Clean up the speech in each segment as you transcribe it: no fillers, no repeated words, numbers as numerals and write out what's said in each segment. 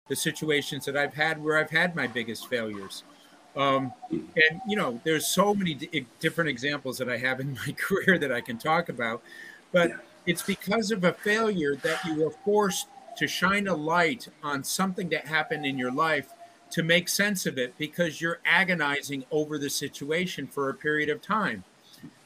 the situations that I've had where I've had my biggest failures. And there's so many different examples that I have in my career that I can talk about, but it's because of a failure that you were forced to shine a light on something that happened in your life to make sense of it because you're agonizing over the situation for a period of time.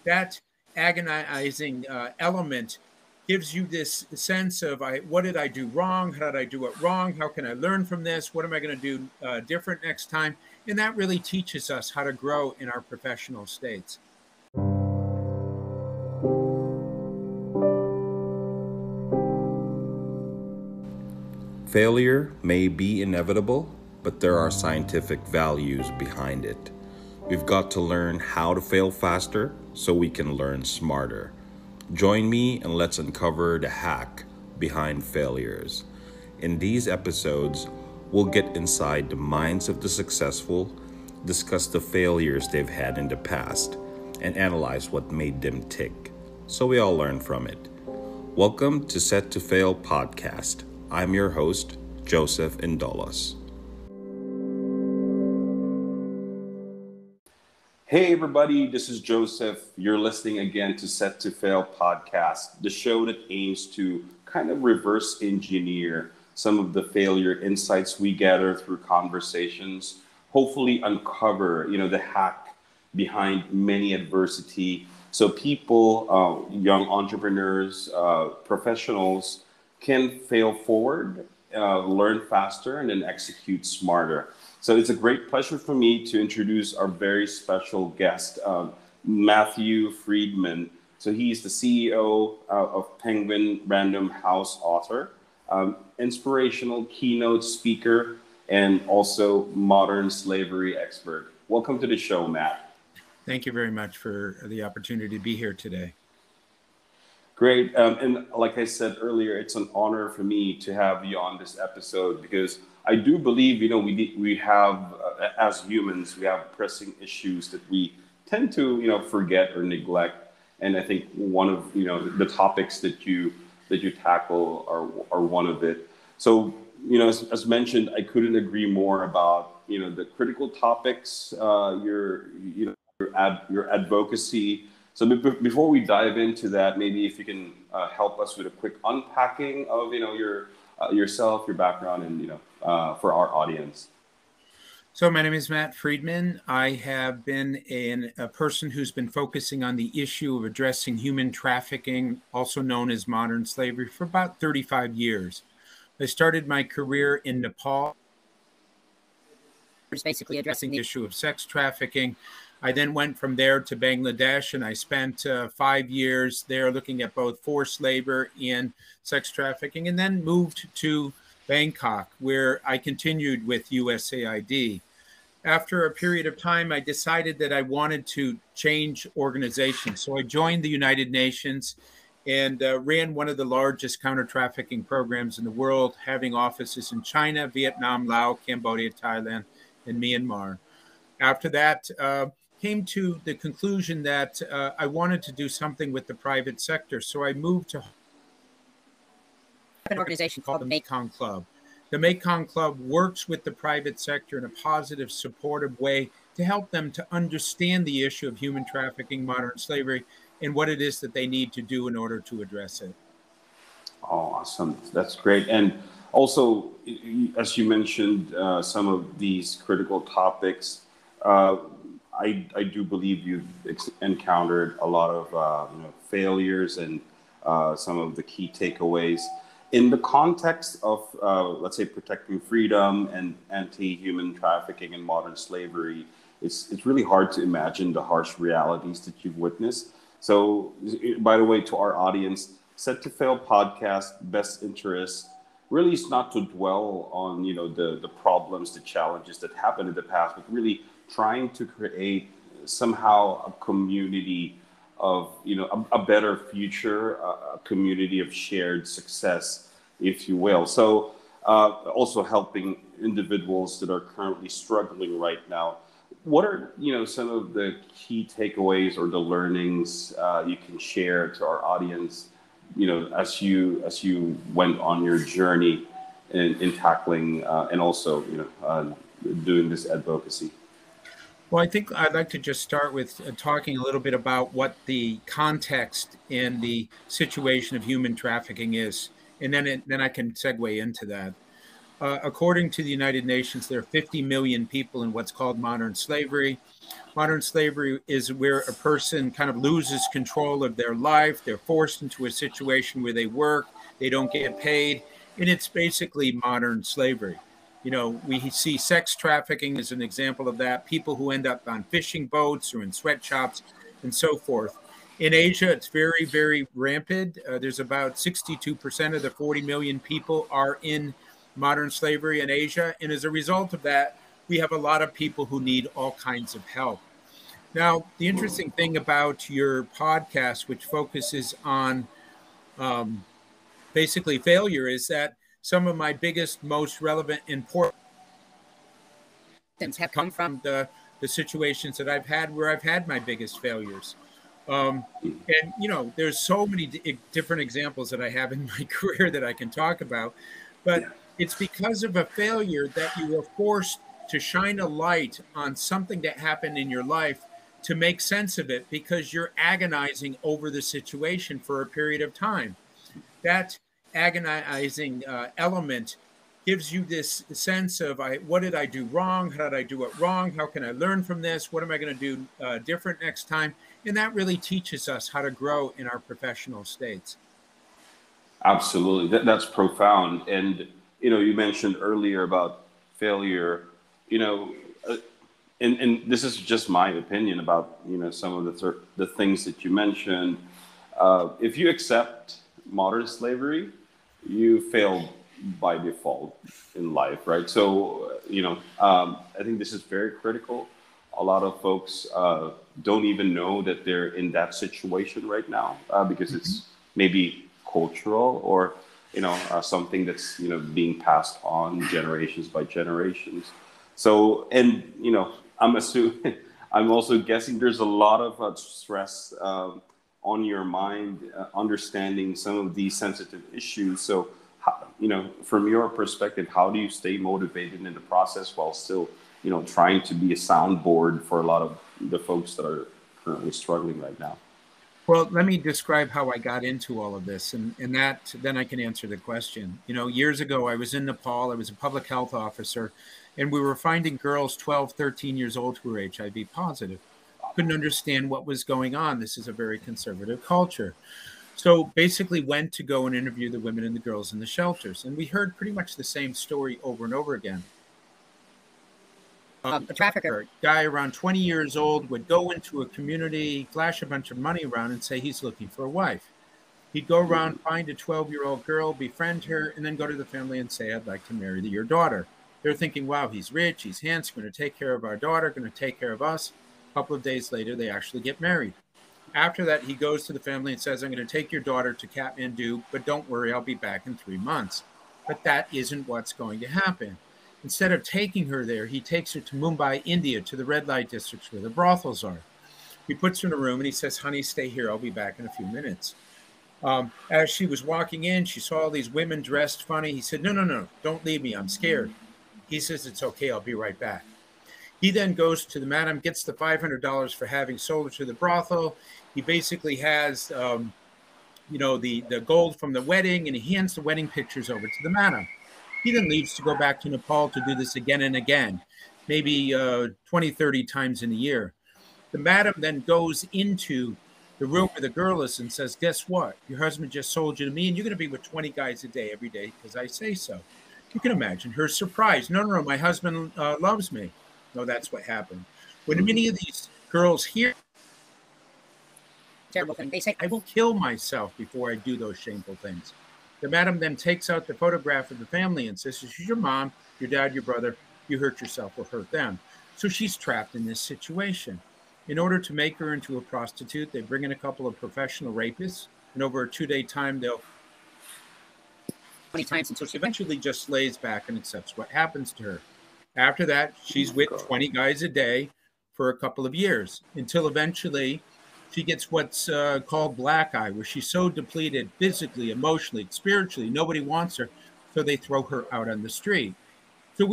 That agonizing element gives you this sense of what did I do wrong? How did I do it wrong? How can I learn from this? What am I going to do different next time? And that really teaches us how to grow in our professional states. Failure may be inevitable, but there are scientific values behind it. We've got to learn how to fail faster so we can learn smarter. Join me and let's uncover the hack behind failures. In these episodes, we'll get inside the minds of the successful, discuss the failures they've had in the past, and analyze what made them tick, so we all learn from it. Welcome to Set to Fail podcast. I'm your host, Joseph Indolos. Hey everybody, this is Joseph. You're listening again to Set to Fail podcast, the show that aims to kind of reverse engineer some of the failure insights we gather through conversations, hopefully uncover, the hack behind many adversity. So people, young entrepreneurs, professionals can fail forward, learn faster, and then execute smarter. So it's a great pleasure for me to introduce our very special guest, Matthew Friedman. So he's the CEO of Penguin Random House author, inspirational keynote speaker, and also modern slavery expert. Welcome to the show, Matt. Thank you very much for the opportunity to be here today. Great. And like I said earlier, it's an honor for me to have you on this episode because I do believe, we have, as humans, we have pressing issues that we tend to, forget or neglect. And I think one of, the topics that you tackle are one of it. So, as mentioned, I couldn't agree more about, the critical topics, your advocacy. So before we dive into that, maybe if you can help us with a quick unpacking of, yourself, your background, and, for our audience. So my name is Matt Friedman. I have been a person who's been focusing on the issue of addressing human trafficking, also known as modern slavery, for about 35 years. I started my career in Nepal, basically addressing the issue of sex trafficking. I then went from there to Bangladesh, and I spent 5 years there looking at both forced labor and sex trafficking, and then moved to Bangkok, where I continued with USAID. After a period of time, I decided that I wanted to change organizations. So I joined the United Nations and ran one of the largest counter-trafficking programs in the world, having offices in China, Vietnam, Laos, Cambodia, Thailand, and Myanmar. After that, came to the conclusion that I wanted to do something with the private sector. So I moved to an organization called the Mekong Club. The Mekong Club works with the private sector in a positive, supportive way to help them to understand the issue of human trafficking, modern slavery, and what it is that they need to do in order to address it. Oh, awesome. That's great. And also, as you mentioned, some of these critical topics, I do believe you've encountered a lot of failures and some of the key takeaways. In the context of, let's say, protecting freedom and anti-human trafficking and modern slavery, it's really hard to imagine the harsh realities that you've witnessed. So, by the way, to our audience, Set to Fail podcast, best interest really is not to dwell on, the problems, the challenges that happened in the past, but really trying to create somehow a community of, a better future, a community of shared success, if you will. So also helping individuals that are currently struggling right now. What are, some of the key takeaways or the learnings you can share to our audience, as you went on your journey in tackling and also doing this advocacy? Well, I think I'd like to just start with talking a little bit about what the context and the situation of human trafficking is, and then I can segue into that. According to the United Nations, there are 50 million people in what's called modern slavery. Modern slavery is where a person kind of loses control of their life. They're forced into a situation where they work, they don't get paid, and it's basically modern slavery. You know, we see sex trafficking as an example of that, people who end up on fishing boats or in sweatshops and so forth. In Asia, it's very, very rampant. There's about 62% of the 40 million people are in modern slavery in Asia. And as a result of that, we have a lot of people who need all kinds of help. Now, the interesting thing about your podcast, which focuses on basically failure, is that some of my biggest, most relevant, important have come from the situations that I've had where I've had my biggest failures. And, you know, there's so many different examples that I have in my career that I can talk about, but it's because of a failure that you were forced to shine a light on something that happened in your life to make sense of it because you're agonizing over the situation for a period of time. That agonizing element gives you this sense of what did I do wrong? How did I do it wrong? How can I learn from this? What am I going to do different next time? And that really teaches us how to grow in our professional states. Absolutely. That's profound. And, you mentioned earlier about failure, and this is just my opinion about, some of the things that you mentioned. If you accept modern slavery, you fail by default in life, right? So, I think this is very critical. A lot of folks don't even know that they're in that situation right now because it's maybe cultural or, something that's, being passed on generations by generations. So, and, I'm also guessing there's a lot of stress on your mind, understanding some of these sensitive issues. So, from your perspective, how do you stay motivated in the process while still, trying to be a soundboard for a lot of the folks that are currently struggling right now? Well, let me describe how I got into all of this, and that then I can answer the question. Years ago, I was in Nepal. I was a public health officer, and we were finding girls 12, 13 years old who were HIV positive. Couldn't understand what was going on. This is a very conservative culture. So basically went to go and interview the women and the girls in the shelters. And we heard pretty much the same story over and over again. A trafficker, a guy around 20 years old, would go into a community, flash a bunch of money around and say he's looking for a wife. He'd go around, find a 12-year-old girl, befriend her, and then go to the family and say, I'd like to marry your daughter. They're thinking, wow, he's rich, he's handsome, going to take care of our daughter, going to take care of us. A couple of days later, they actually get married. After that, he goes to the family and says, I'm going to take your daughter to Kathmandu, but don't worry, I'll be back in 3 months. But that isn't what's going to happen. Instead of taking her there, he takes her to Mumbai, India, to the red light districts where the brothels are. He puts her in a room and he says, honey, stay here. I'll be back in a few minutes. As she was walking in, she saw all these women dressed funny. He said, no, don't leave me. I'm scared. He says, it's okay. I'll be right back. He then goes to the madam, gets the $500 for having sold her to the brothel. He basically has, the gold from the wedding, and he hands the wedding pictures over to the madam. He then leaves to go back to Nepal to do this again and again, maybe 20, 30 times in a year. The madam then goes into the room where the girl is and says, guess what? Your husband just sold you to me, and you're going to be with 20 guys a day every day because I say so. You can imagine her surprise. No, my husband loves me. No, that's what happened. When many of these girls hear terrible thing, they say, I will kill myself before I do those shameful things. The madam then takes out the photograph of the family and says, this is your mom, your dad, your brother. You hurt yourself or hurt them. So she's trapped in this situation. In order to make her into a prostitute, they bring in a couple of professional rapists, and over a 2-day time, they'll 20 times until she eventually just lays back and accepts what happens to her. After that, she's with 20 guys a day for a couple of years until eventually she gets what's called black eye, where she's so depleted physically, emotionally, spiritually, nobody wants her. So they throw her out on the street. So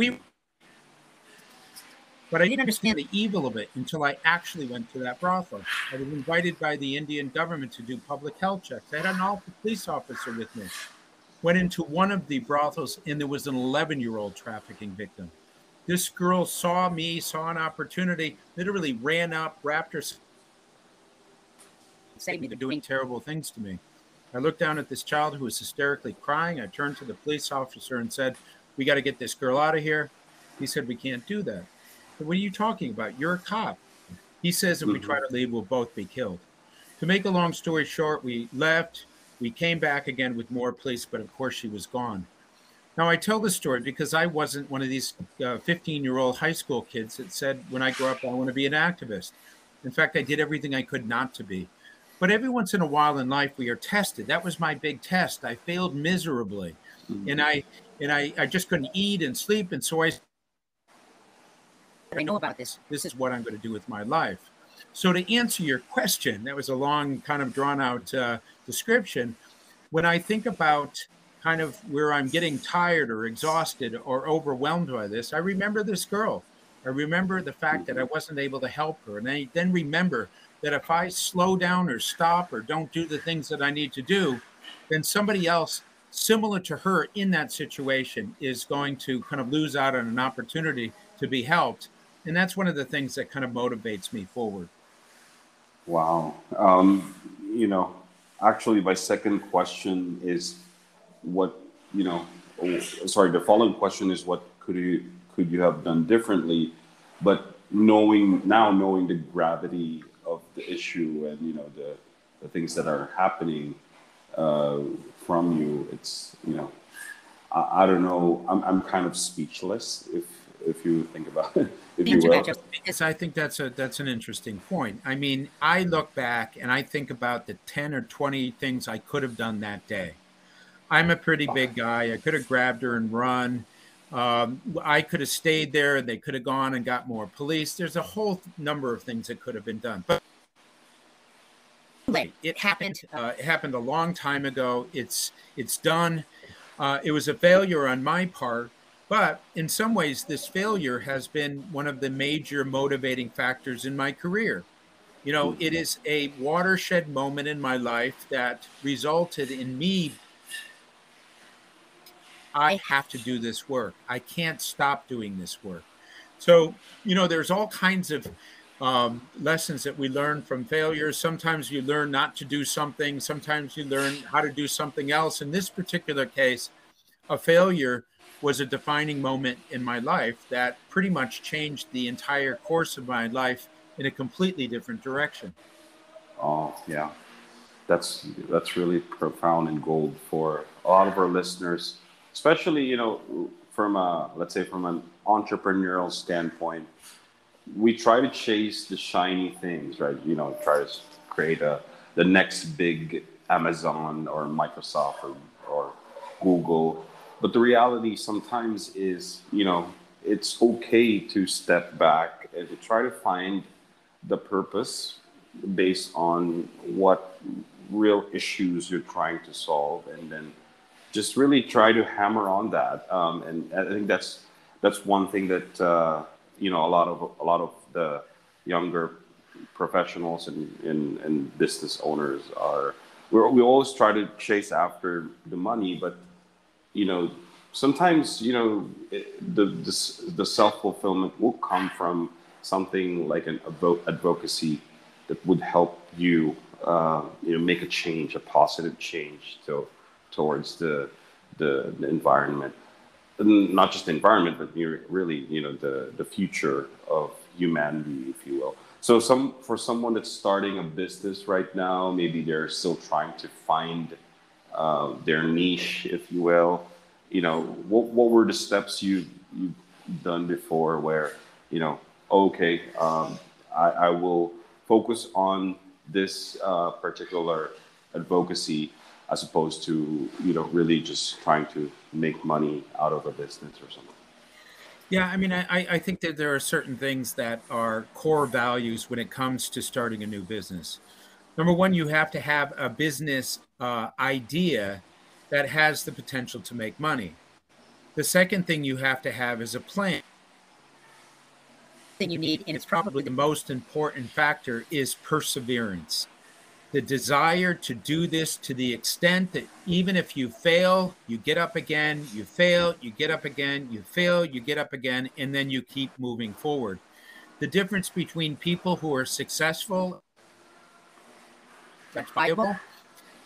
but I didn't understand the evil of it until I actually went to that brothel. I was invited by the Indian government to do public health checks. I had an police officer with me. Went into one of the brothels, and there was an 11-year-old trafficking victim. This girl saw me, saw an opportunity, literally ran up, wrapped herself, saved me. They're doing terrible things to me. I looked down at this child who was hysterically crying. I turned to the police officer and said, "We got to get this girl out of here." He said, "We can't do that." I said, "What are you talking about? You're a cop." He says, "If we try to leave, we'll both be killed." To make a long story short, we left. We came back again with more police, but of course she was gone. Now, I tell this story because I wasn't one of these 15-year-old high school kids that said, when I grow up, I want to be an activist. In fact, I did everything I could not to be. But every once in a while in life, we are tested. That was my big test. I failed miserably, and I just couldn't eat and sleep. And so I know about this. This is what I'm going to do with my life. So to answer your question, that was a long, kind of drawn out description. When I think about kind of where I'm getting tired or exhausted or overwhelmed by this, I remember this girl. I remember the fact that I wasn't able to help her. And I then remember that if I slow down or stop or don't do the things that I need to do, then somebody else similar to her in that situation is going to kind of lose out on an opportunity to be helped. And that's one of the things that kind of motivates me forward. Wow. You know, actually, my second question is what, you know, sorry, the following question is what could you have done differently? But knowing the gravity of the issue and, you know, the things that are happening uh, from you, it's, you know, I don't know, I'm kind of speechless if you think about it, if you will. Yes, I think that's an interesting point. I mean, I look back and I think about the 10 or 20 things I could have done that day. I'm a pretty big guy. I could have grabbed her and run. I could have stayed there. They could have gone and got more police. There's a whole number of things that could have been done. But it happened. It happened a long time ago. It's done. It was a failure on my part, but in some ways, this failure has been one of the major motivating factors in my career. You know, it is a watershed moment in my life that resulted in me. I have to do this work. I can't stop doing this work. So, you know, there's all kinds of lessons that we learn from failures. Sometimes you learn not to do something. Sometimes you learn how to do something else. In this particular case, a failure was a defining moment in my life that pretty much changed the entire course of my life in a completely different direction. Oh, yeah. That's really profound and gold for a lot of our listeners, especially, you know, from a, let's say, from an entrepreneurial standpoint. We try to chase the shiny things, right? You know, try to create the next big Amazon or Microsoft or Google. But the reality sometimes is, you know, it's okay to step back and to try to find the purpose based on what real issues you're trying to solve, and then just really try to hammer on that. And I think that's one thing that you know, a lot of the younger professionals and business owners are. We always try to chase after the money, but you know, sometimes, you know, the self fulfillment will come from something like an advocacy that would help you, you know, make a change, a positive change, towards the environment, and not just the environment, but really, you know, the future of humanity, if you will. So for someone that's starting a business right now, maybe they're still trying to find their niche, if you will. You know, what were the steps you've done before where, you know, okay, I will focus on this particular advocacy as opposed to, you know, really just trying to make money out of a business or something. Yeah, I mean, I think that there are certain things that are core values when it comes to starting a new business. Number one, you have to have a business idea that has the potential to make money. The second thing you have to have is a plan. The thing you need, and it's probably the most important factor, is perseverance. The desire to do this to the extent that even if you fail, you get up again, you fail, you get up again, you fail, you get up again, and then you keep moving forward. The difference between people who are successful, that's viable,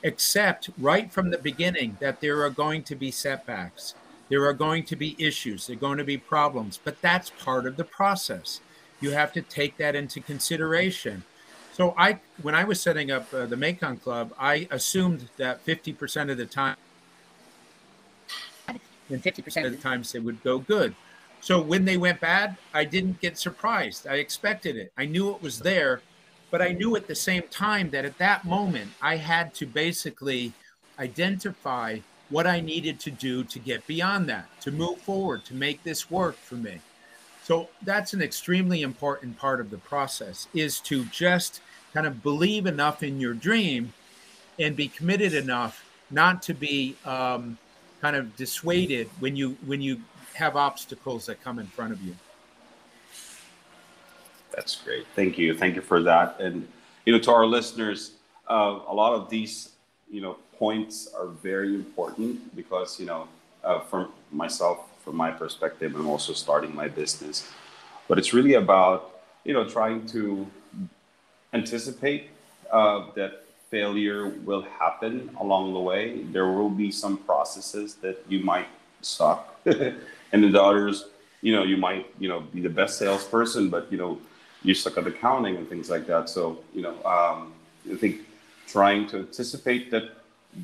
accept right from the beginning that there are going to be setbacks. There are going to be issues. There are going to be problems, but that's part of the process. You have to take that into consideration. So when I was setting up the Mekong Club, I assumed that 50% of the time and 50% of the times they would go good. So when they went bad, I didn't get surprised. I expected it. I knew it was there, but I knew at the same time that at that moment, I had to basically identify what I needed to do to get beyond that, to move forward, to make this work for me. So that's an extremely important part of the process, is to just kind of believe enough in your dream and be committed enough not to be kind of dissuaded when you have obstacles that come in front of you. That's great. Thank you for that. And to our listeners, a lot of these points are very important because from myself, from my perspective, I'm also starting my business, but it's really about trying to anticipate that failure will happen along the way. There will be some processes that you might suck, and the others, you might, be the best salesperson, but you suck at accounting and things like that. So, I think trying to anticipate that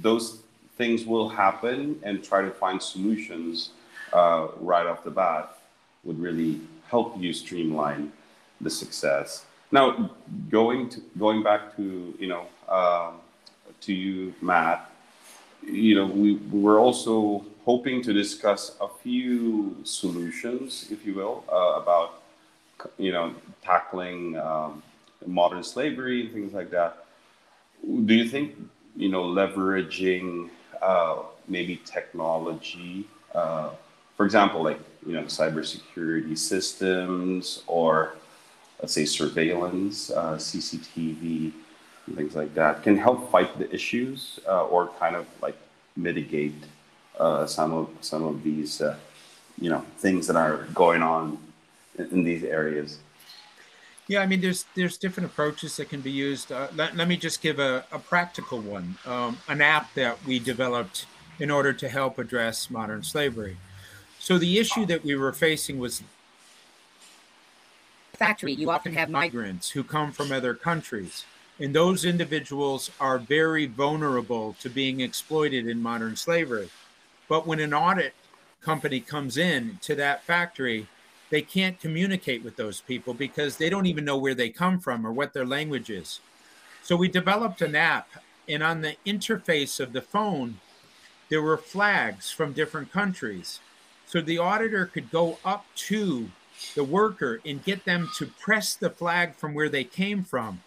those things will happen and try to find solutions right off the bat would really help you streamline the success. Now, going back to to you, Matt. We were also hoping to discuss a few solutions, if you will, about tackling modern slavery and things like that. Do you think leveraging maybe technology, for example, like cybersecurity systems, or let's say surveillance, CCTV, and things like that, can help fight the issues or kind of like mitigate some of these things that are going on in these areas? Yeah, I mean, there's different approaches that can be used. Let me just give a practical one, an app that we developed in order to help address modern slavery. So the issue that we were facing was factory. You often have migrants who come from other countries, and those individuals are very vulnerable to being exploited in modern slavery. But when an audit company comes in to that factory, they can't communicate with those people because they don't even know where they come from or what their language is. So we developed an app, and on the interface of the phone, there were flags from different countries. So the auditor could go up to the worker and get them to press the flag from where they came from.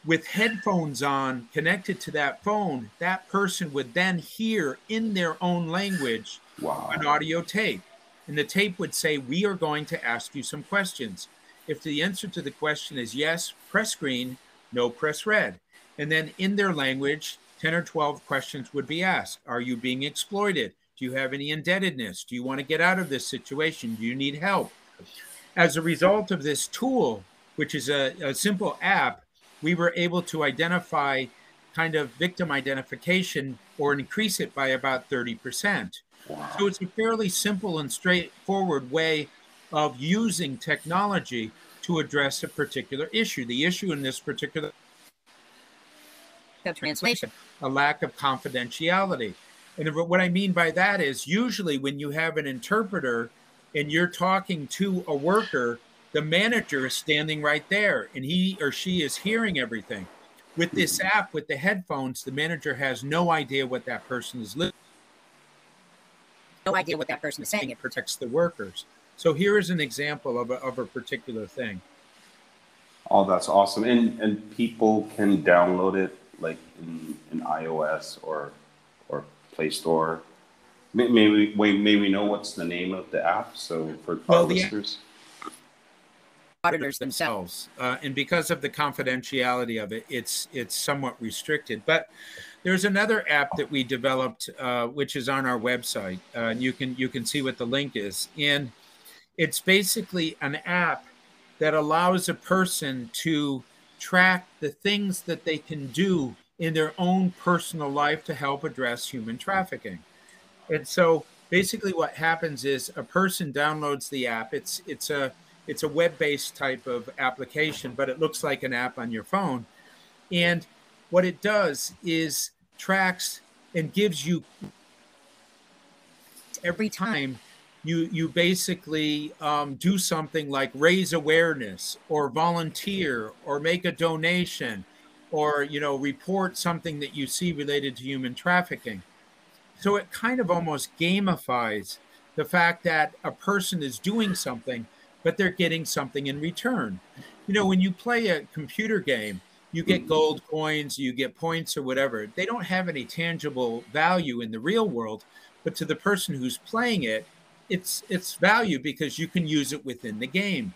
With headphones on connected to that phone, that person would then hear in their own language an audio tape. And the tape would say, "We are going to ask you some questions. If the answer to the question is yes, press green, no, press red." And then in their language, 10 or 12 questions would be asked. Are you being exploited? Do you have any indebtedness? Do you want to get out of this situation? Do you need help? As a result of this tool, which is a simple app, we were able to identify kind of victim identification or increase it by about 30%. Wow. So it's a fairly simple and straightforward way of using technology to address a particular issue. The issue in this particular translation, a lack of confidentiality. And what I mean by that is usually when you have an interpreter and you're talking to a worker, the manager is standing right there and he or she is hearing everything. With this app, with the headphones, the manager has no idea what that person is listening. No idea what that person is saying. It protects the workers. So here is an example of a particular thing. Oh, that's awesome. And people can download it like in iOS or Play Store. May we know what's the name of the app? So for our Well, the listeners. auditors themselves, and because of the confidentiality of it, it's somewhat restricted. But there's another app that we developed, which is on our website. And you can see what the link is, and it's basically an app that allows a person to track the things that they can do in their own personal life to help address human trafficking. And so basically what happens is a person downloads the app. It's a web-based type of application, but it looks like an app on your phone. And what it does is tracks and gives you every time you basically do something like raise awareness or volunteer or make a donation or report something that you see related to human trafficking. So it kind of almost gamifies the fact that a person is doing something, but they're getting something in return. When you play a computer game, you get Mhm. gold coins, you get points or whatever. They don't have any tangible value in the real world, but to the person who's playing it, it's value because you can use it within the game.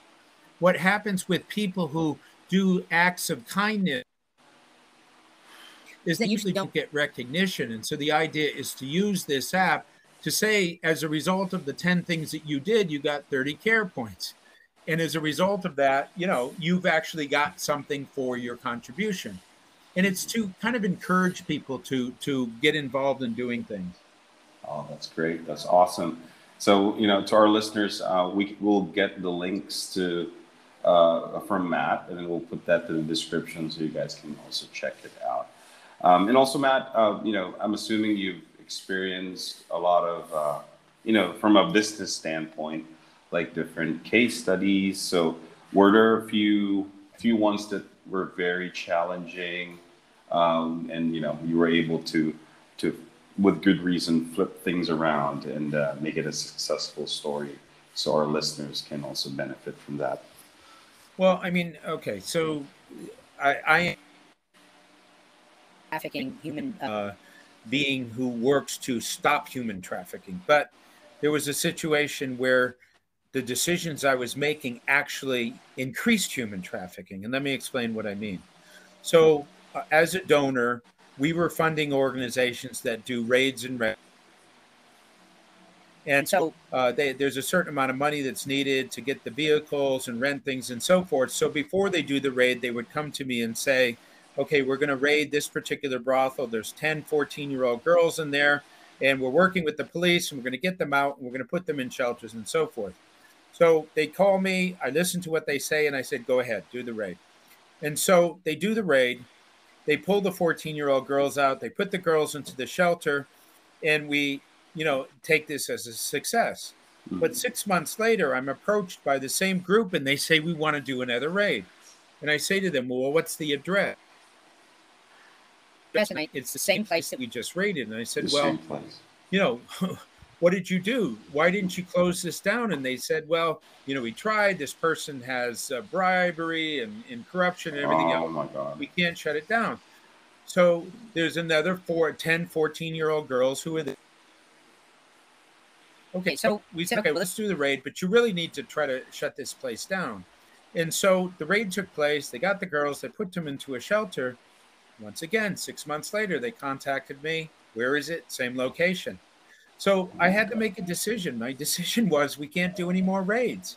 What happens with people who do acts of kindness is they usually don't get recognition. And so the idea is to use this app to say, as a result of the 10 things that you did, you got 30 care points. And as a result of that, you've actually got something for your contribution. And it's to kind of encourage people to get involved in doing things. Oh, that's great. That's awesome. So, to our listeners, we will get the links to from Matt, and then we'll put that in the description so you guys can also check it out. And also, Matt, I'm assuming you've experienced a lot of, from a business standpoint, like different case studies. So, were there a few ones that were very challenging, and you were able to with good reason flip things around and make it a successful story, so our listeners can also benefit from that. Well, I mean, okay, so I am trafficking human being who works to stop human trafficking. But there was a situation where the decisions I was making actually increased human trafficking. And let me explain what I mean. So, as a donor, we were funding organizations that do raids and and so there's a certain amount of money that's needed to get the vehicles and rent things and so forth. So before they do the raid, they would come to me and say, okay, we're going to raid this particular brothel. There's 10, 14-year-old girls in there, and we're working with the police, and we're going to get them out, and we're going to put them in shelters and so forth. So they call me, I listen to what they say, and I said, go ahead, do the raid. And so they do the raid. They pull the 14-year-old girls out. They put the girls into the shelter, and we, take this as a success. But Mhm. 6 months later, I'm approached by the same group, and they say we want to do another raid. And I say to them, well, what's the address? And it's the same place that we just raided. And I The said, same well, place. you know, what did you do? Why didn't you close this down? And they said, well, we tried. This person has bribery and corruption and everything Oh else. my God. We can't shut it down. So there's another 10, 14-year-old girls who are there. Okay, so we said, okay, well, let's do the raid, but you really need to try to shut this place down. And so the raid took place. They got the girls, they put them into a shelter. Once again, 6 months later, they contacted me. Where is it? Same location. So Oh I my had to God. make a decision. My decision was we can't do any more raids.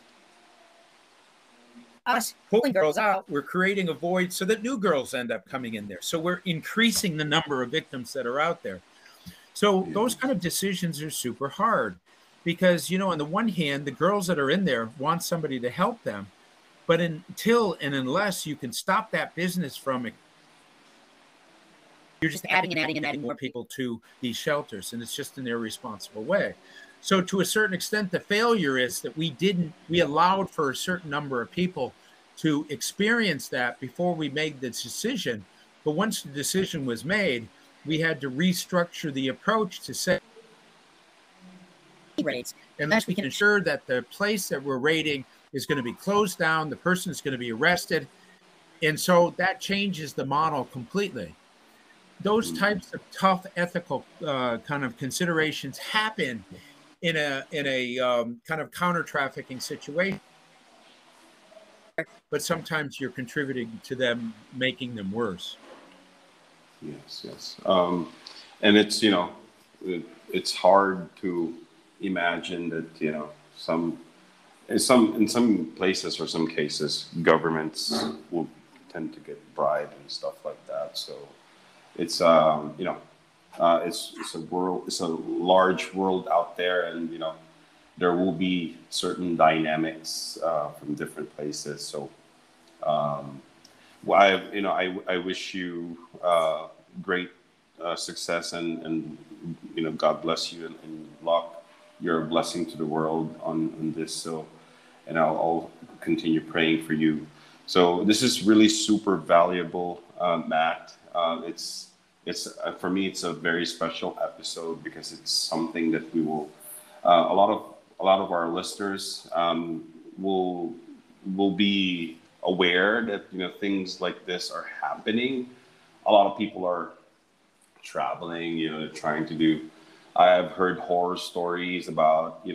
Us pulling girls out, we're creating a void so that new girls end up coming in there. So we're increasing the number of victims that are out there. So Yeah. those kind of decisions are super hard because, on the one hand, the girls that are in there want somebody to help them. But until and unless you can stop that business from it, you're just adding and adding and adding more people to these shelters. And it's just an irresponsible way. So to a certain extent, the failure is that we allowed for a certain number of people to experience that before we made the decision. But once the decision was made, we had to restructure the approach to say raids, unless we can ensure that the place that we're raiding is going to be closed down, the person is going to be arrested. And so that changes the model completely. those types of tough ethical kind of considerations happen in a kind of counter trafficking situation, but sometimes you're contributing to them making them worse. Yes, yes. And it's, it's hard to imagine that, in some places or some cases, governments will tend to get bribed and stuff like that. So it's, it's a world, it's a large world out there, and, there will be certain dynamics from different places. So, well, I wish you great success, and God bless you, and luck. You're a blessing to the world on this. So, and I'll continue praying for you. So this is really super valuable, Matt. It's for me, it's a very special episode because it's something that we will a lot of our listeners will be aware that things like this are happening. A lot of people are traveling, trying to do. I have heard horror stories about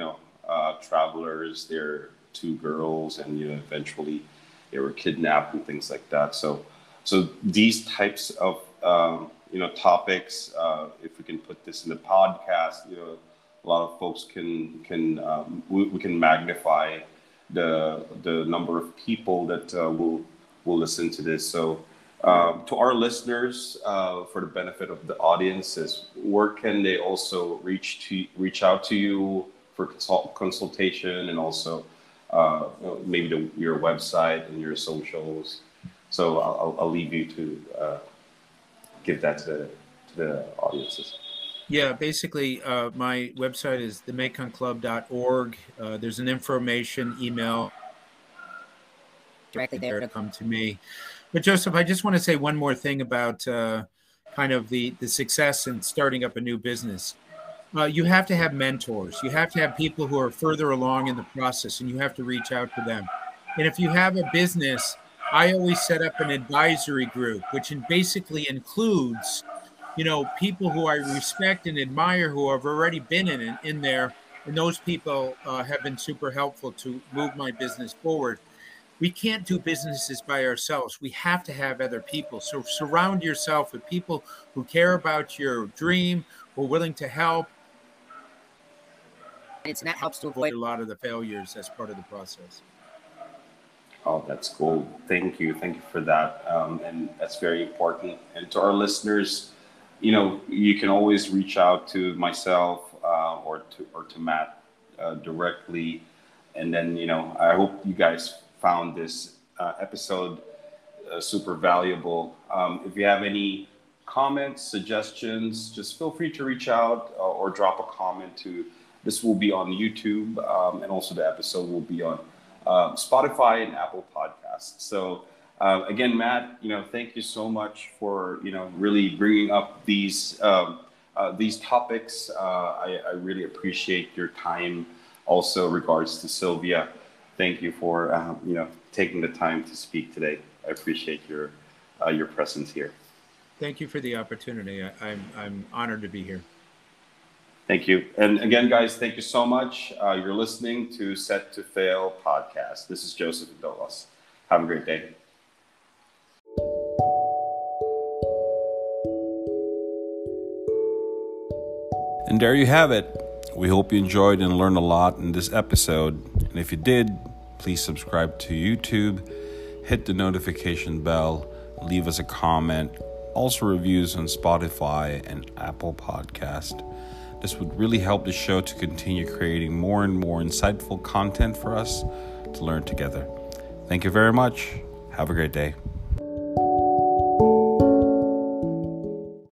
travelers. They're two girls, and eventually they were kidnapped and things like that. So these types of topics, if we can put this in the podcast, a lot of folks we can magnify the number of people that will listen to this. So to our listeners, for the benefit of the audiences, where can they also reach out to you for consultation, and also maybe your website and your socials? So I'll leave you to give that to the audiences. Yeah, basically, my website is themekongclub.org. There's an information email directly there to come to me. But Joseph, I just want to say one more thing about kind of the success in starting up a new business. You have to have mentors. You have to have people who are further along in the process, and you have to reach out to them. And if you have a business, I always set up an advisory group, which basically includes people who I respect and admire, who have already been in there, and those people have been super helpful to move my business forward. We can't do businesses by ourselves. We have to have other people. So surround yourself with people who care about your dream, who are willing to help. And that helps to avoid a lot of the failures as part of the process. Oh, that's cool. Thank you for that, and that's very important. And to our listeners, you can always reach out to myself or to Matt directly. And then, I hope you guys found this episode super valuable. If you have any comments, suggestions, just feel free to reach out or drop a comment to. This will be on YouTube, and also the episode will be on Spotify and Apple Podcasts. So. Again, Matt, thank you so much for, really bringing up these topics. I really appreciate your time. Also, regards to Sylvia, thank you for, taking the time to speak today. I appreciate your presence here. Thank you for the opportunity. I'm honored to be here. Thank you. And again, guys, thank you so much. You're listening to Set to Fail podcast. This is Joseph Indolos. Have a great day. And there you have it. We hope you enjoyed and learned a lot in this episode. And if you did, please subscribe to YouTube, hit the notification bell, leave us a comment, also reviews on Spotify and Apple Podcast. This would really help the show to continue creating more and more insightful content for us to learn together. Thank you very much. Have a great day.